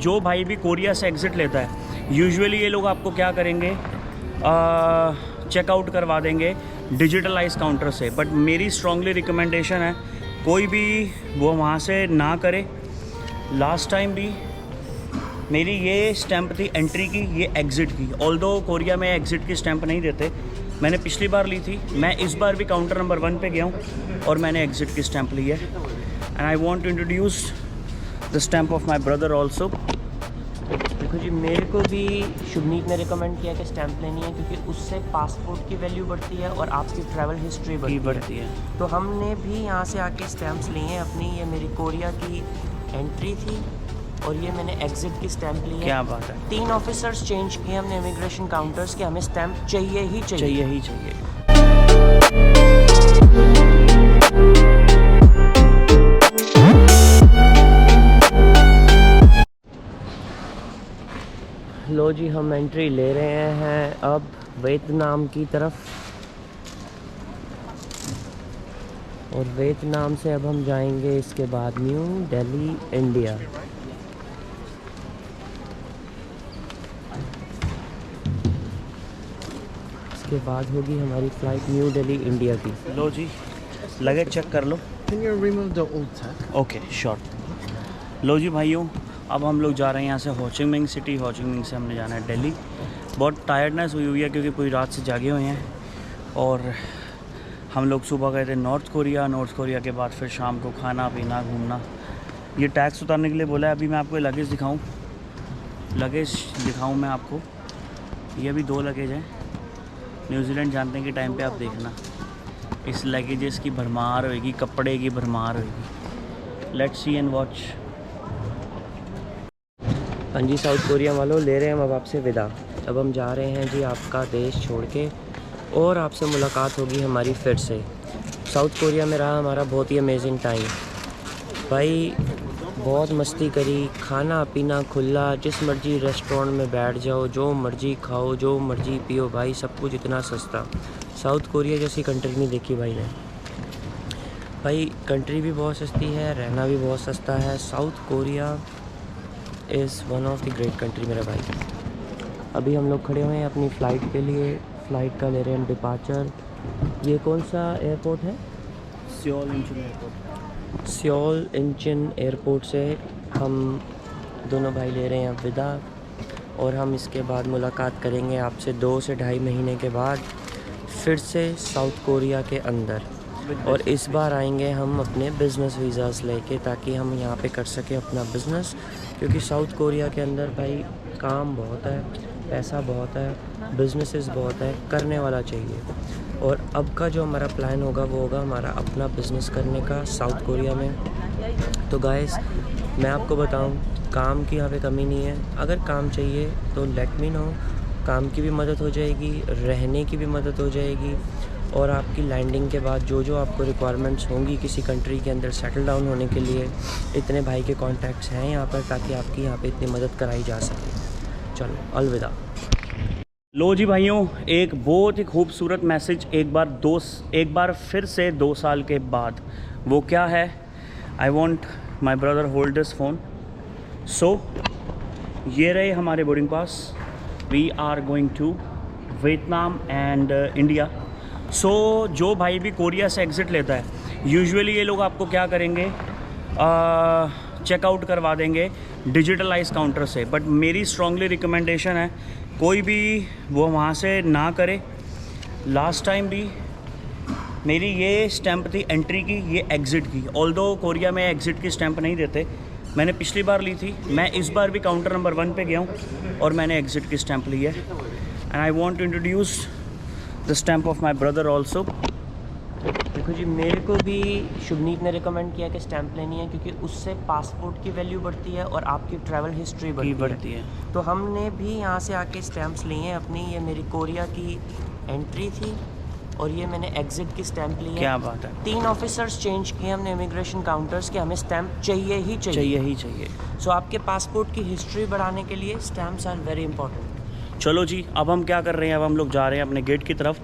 जो भाई भी कोरिया से एग्ज़िट लेता है यूजुअली ये लोग आपको क्या करेंगे, चेकआउट करवा देंगे डिजिटलाइज काउंटर से। बट मेरी स्ट्रांगली रिकमेंडेशन है कोई भी वो वहाँ से ना करे। लास्ट टाइम भी मेरी ये स्टैंप थी एंट्री की, ये एग्ज़िट की। ऑल्दो कोरिया में एग्ज़िट की स्टैंप नहीं देते, मैंने पिछली बार ली थी, मैं इस बार भी काउंटर नंबर 1 पे गया हूँ और मैंने एग्ज़िट की स्टैंप ली है। And I want to introduce the stamp of my brother also. देखो जी, मेरे को भी शुभनीत ने रिकमेंड किया कि स्टैंप लेनी है क्योंकि उससे पासपोर्ट की वैल्यू बढ़ती है और आपकी ट्रैवल हिस्ट्री बढ़ती है। तो हमने भी यहाँ से आके स्टैंप्स लिए हैं अपनी। ये मेरी कोरिया की एंट्री थी और ये मैंने एग्ज़िट की स्टैंप ली है। क्या बात है। 3 ऑफिसर्स चेंज किए हमने इमिग्रेशन काउंटर्स के, हमें स्टैंप चाहिए ही चाहिए। लो जी, हम एंट्री ले रहे हैं अब वियतनाम की तरफ, और वियतनाम से अब हम जाएंगे इसके बाद न्यू दिल्ली इंडिया। इसके बाद होगी हमारी फ़्लाइट न्यू दिल्ली इंडिया की। लो जी, लगेज चेक कर लो। Can you remove the old tag? Okay sure. लो जी भाइयों, अब हम लोग जा रहे हैं यहाँ से हो ची मिन्ह सिटी। हो ची मिन्ह से हमने जाना है दिल्ली। बहुत टायर्डनेस हुई है क्योंकि पूरी रात से जागे हुए हैं। और हम लोग सुबह गए थे नॉर्थ कोरिया के बाद फिर शाम को खाना पीना घूमना। ये टैक्स उतारने के लिए बोला है। अभी मैं आपको लगेज दिखाऊँ मैं आपको। ये अभी 2 लगेज हैं। न्यूजीलैंड जानने के टाइम पे आप देखना इस लगेजेस की भरमार होएगी, कपड़े की भरमार होएगी। Let's see and watch. हाँ जी, साउथ कोरिया वालों, ले रहे हैं हम अब आपसे विदा। अब हम जा रहे हैं जी आपका देश छोड़ के, और आपसे मुलाकात होगी हमारी फिर से। साउथ कोरिया में रहा हमारा बहुत ही अमेजिंग टाइम भाई। बहुत मस्ती करी, खाना पीना खुला, जिस मर्जी रेस्टोरेंट में बैठ जाओ, जो मर्जी खाओ, जो मर्जी पियो भाई, सब कुछ इतना सस्ता। साउथ कोरिया जैसी कंट्री नहीं देखी भाई ने। भाई कंट्री भी बहुत सस्ती है, रहना भी बहुत सस्ता है। South Korea is one of the great country मेरा भाई। अभी हम लोग खड़े हुए हैं अपनी फ़्लाइट के लिए। फ़्लाइट का ले रहे हैं हम डिपार्चर। ये कौन सा एयरपोर्ट है? Seoul Incheon airport. Seoul Incheon airport से हम दोनों भाई ले रहे हैं विदा, और हम इसके बाद मुलाकात करेंगे आपसे 2 से 2.5 महीने के बाद फिर से साउथ कोरिया के अंदर। और इस बार आएंगे हम अपने बिज़नेस वीज़ास लेके, ताकि हम यहाँ पे कर सकें अपना बिज़नेस। क्योंकि साउथ कोरिया के अंदर भाई काम बहुत है, पैसा बहुत है, बिज़नेसेस बहुत है, करने वाला चाहिए। और अब का जो हमारा प्लान होगा वो होगा हमारा अपना बिज़नेस करने का साउथ कोरिया में। तो गाइस, मैं आपको बताऊं, काम की यहाँ पे कमी नहीं है। अगर काम चाहिए तो लेट मी नो, काम की भी मदद हो जाएगी, रहने की भी मदद हो जाएगी, और आपकी लैंडिंग के बाद जो जो आपको रिक्वायरमेंट्स होंगी किसी कंट्री के अंदर सेटल डाउन होने के लिए, इतने भाई के कॉन्टैक्ट्स हैं यहाँ पर, ताकि आपकी यहाँ पे इतनी मदद कराई जा सके। चलो अलविदा। लो जी भाइयों, एक बहुत ही खूबसूरत मैसेज एक बार फिर से 2 साल के बाद। वो क्या है? I want my brother hold this phone. So ये रहे हमारे boarding pass. We are going to Vietnam and India. So जो भाई भी कोरिया से एग्ज़िट लेता है यूजुअली ये लोग आपको क्या करेंगे, चेकआउट करवा देंगे डिजिटलाइज काउंटर से। बट मेरी स्ट्रांगली रिकमेंडेशन है कोई भी वो वहाँ से ना करे। लास्ट टाइम भी मेरी ये स्टैंप थी एंट्री की, ये एग्ज़िट की। ऑल्दो कोरिया में एग्ज़िट की स्टैंप नहीं देते, मैंने पिछली बार ली थी, मैं इस बार भी काउंटर नंबर 1 पे गया हूँ और मैंने एग्ज़िट की स्टैंप ली है। And I want to introduce the stamp of my brother also. देखो जी, मेरे को भी शुभनीत ने रिकमेंड किया कि स्टैंप लेनी है क्योंकि उससे पासपोर्ट की वैल्यू बढ़ती है और आपकी ट्रैवल हिस्ट्री बढ़ती है। तो हमने भी यहाँ से आके स्टैंप्स लिए हैं अपनी। ये मेरी कोरिया की एंट्री थी और ये मैंने एग्ज़िट की स्टैंप ली है। क्या बात है। 3 ऑफिसर्स चेंज किए हमने इमिग्रेशन काउंटर्स के, हमें स्टैंप चाहिए ही चाहिए। सो आपके पासपोर्ट की हिस्ट्री बढ़ाने के लिए स्टैम्प्स आर वेरी इंपॉर्टेंट। चलो जी, अब हम क्या कर रहे हैं, अब हम लोग जा रहे हैं अपने गेट की तरफ।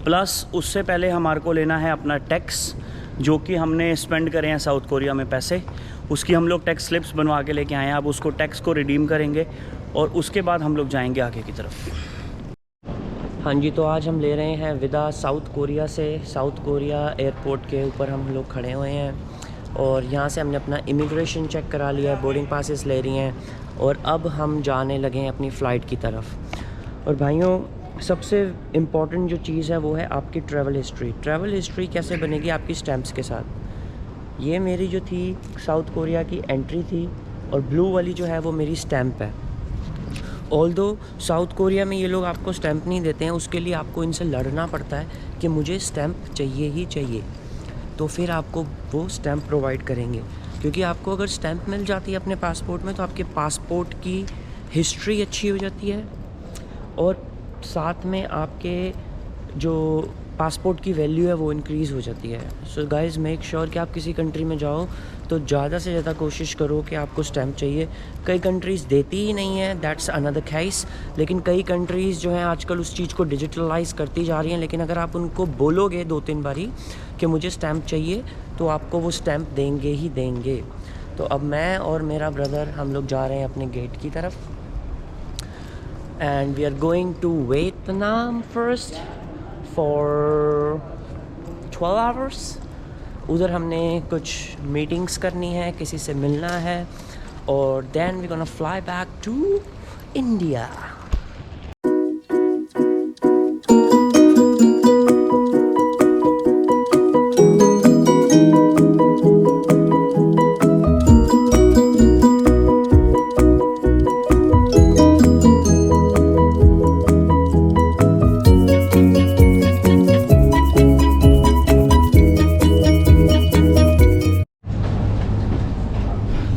प्लस उससे पहले हमारे को लेना है अपना टैक्स, जो कि हमने स्पेंड करे हैं साउथ कोरिया में पैसे, उसकी हम लोग टैक्स स्लिप्स बनवा के लेके आए हैं। अब उसको टैक्स को रिडीम करेंगे और उसके बाद हम लोग जाएंगे आगे की तरफ। हाँ जी, तो आज हम ले रहे हैं विदा साउथ कोरिया से। साउथ कोरिया एयरपोर्ट के ऊपर हम लोग खड़े हुए हैं और यहाँ से हमने अपना इमिग्रेशन चेक करा लिया है, बोर्डिंग पासेस ले रही हैं और अब हम जाने लगे हैं अपनी फ़्लाइट की तरफ। और भाइयों, सबसे इम्पॉर्टेंट जो चीज़ है वो है आपकी ट्रैवल हिस्ट्री। ट्रैवल हिस्ट्री कैसे बनेगी? आपकी स्टैम्प्स के साथ। ये मेरी जो थी साउथ कोरिया की एंट्री थी और ब्लू वाली जो है वो मेरी स्टैम्प है। ऑल्दो साउथ कोरिया में ये लोग आपको स्टैम्प नहीं देते हैं, उसके लिए आपको इनसे लड़ना पड़ता है कि मुझे स्टैम्प चाहिए ही चाहिए, तो फिर आपको वो स्टैम्प प्रोवाइड करेंगे। क्योंकि आपको अगर स्टैम्प मिल जाती है अपने पासपोर्ट में तो आपके पासपोर्ट की हिस्ट्री अच्छी हो जाती है और साथ में आपके जो पासपोर्ट की वैल्यू है वो इंक्रीज़ हो जाती है। सो गाइज़, मेक श्योर कि आप किसी कंट्री में जाओ तो ज़्यादा से ज़्यादा कोशिश करो कि आपको स्टैम्प चाहिए। कई कंट्रीज़ देती ही नहीं है, दैट्स अनदर केस, लेकिन कई कंट्रीज़ जो हैं आजकल उस चीज़ को डिजिटलाइज करती जा रही हैं। लेकिन अगर आप उनको बोलोगे 2-3 बारी कि मुझे स्टैम्प चाहिए तो आपको वो स्टैम्प देंगे ही देंगे। तो अब मैं और मेरा ब्रदर हम लोग जा रहे हैं अपने गेट की तरफ and we are going to Vietnam first for 12 hours। उधर हमने कुछ मीटिंग्स करनी है, किसी से मिलना है और then we're gonna fly back to India।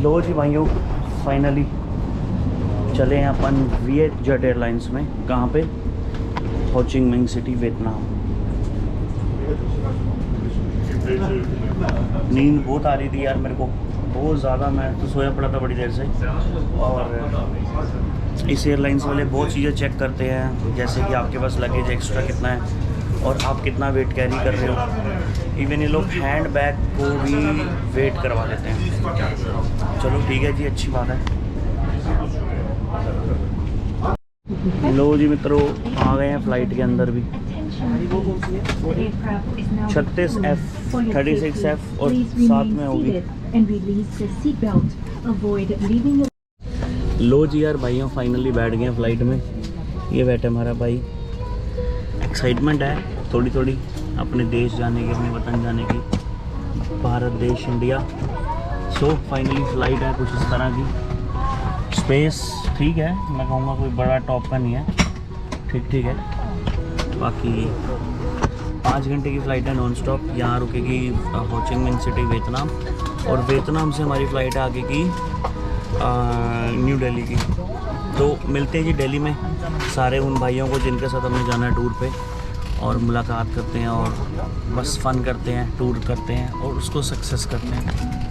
लो जी भाइयों, फाइनली चले हैं अपन विएट जेट एयरलाइंस में। कहाँ पे? हो चिंग मिंग सिटी, वियतनाम। नींद बहुत आ रही थी यार मेरे को, बहुत ज़्यादा। मैं तो सोया पड़ा था बड़ी देर से। और इस एयरलाइंस वाले बहुत चीज़ें चेक करते हैं, जैसे कि आपके पास लगेज एक्स्ट्रा कितना है और आप कितना वेट कैरी कर रहे हो। इवन ये लोग हैंड बैग को भी वेट करवा लेते हैं। चलो ठीक है जी, अच्छी बात है। लो जी मित्रों, आ गए हैं फ़्लाइट के अंदर भी। 36F, 36F और साथ में होगी। लो जी यार भाइयों, फाइनली बैठ गए हैं फ़्लाइट में। ये बैठे हमारा भाई। एक्साइटमेंट है थोड़ी थोड़ी अपने देश जाने की, अपने वतन जाने की, भारत देश इंडिया। सो फाइनली फ़्लाइट है कुछ इस तरह की। स्पेस ठीक है, मैं कहूँगा कोई बड़ा टॉप का नहीं है, ठीक ठीक है। बाकी 5 घंटे की फ़्लाइट है नॉन स्टॉप। यहाँ रुकेगी हो चिंग मिंग सिटी वियतनाम और वियतनाम से हमारी फ़्लाइट है आगे की न्यू दिल्ली की। तो मिलते हैं जी दिल्ली में सारे उन भाइयों को जिनके साथ हमें जाना है टूर पे, और मुलाकात करते हैं और बस फ़न करते हैं, टूर करते हैं और उसको सक्सेस करते हैं।